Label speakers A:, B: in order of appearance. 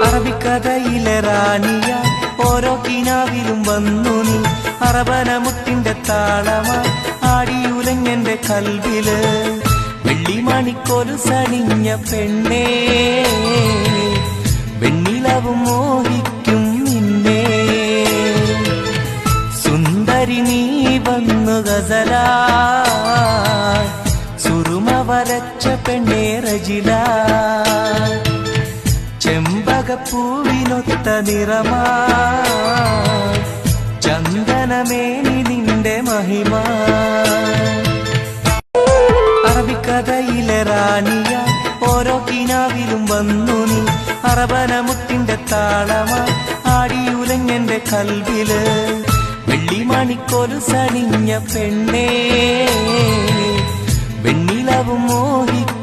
A: അറബിക്കഥയിലെ റാണിയ ഓരോ കിനാവിലും വന്നു നീ അറബനമുത്തിന്റെ താളമാ ആടിയുലഞ്ഞെന്റെ കൽവില് വെള്ളിമണിക്കോലു സണിഞ്ഞ പെണ്ണേ വെണ്ണിലവും മോഹിക്കും നിന്നെ സുന്ദരി നീ വന്നു ഗസലാ സുറുമ വരച്ച പെണ്ണേ റജില ചെമ്പകപ്പൂവിനൊത്ത നിറമാ ചന്ദനമേനി നിന്റെ മഹിമ അറബിക്കഥയിലെ റാണിയ ഓരോ കിനാവിലും വന്നു നീ അറബനമുത്തിന്റെ താളമാ ആടിയുലഞ്ഞെന്റെ കൽവില് വെള്ളിമണിക്കോലു സണിഞ്ഞ പെണ്ണേ വെണ്ണിലവും മോഹിക്കും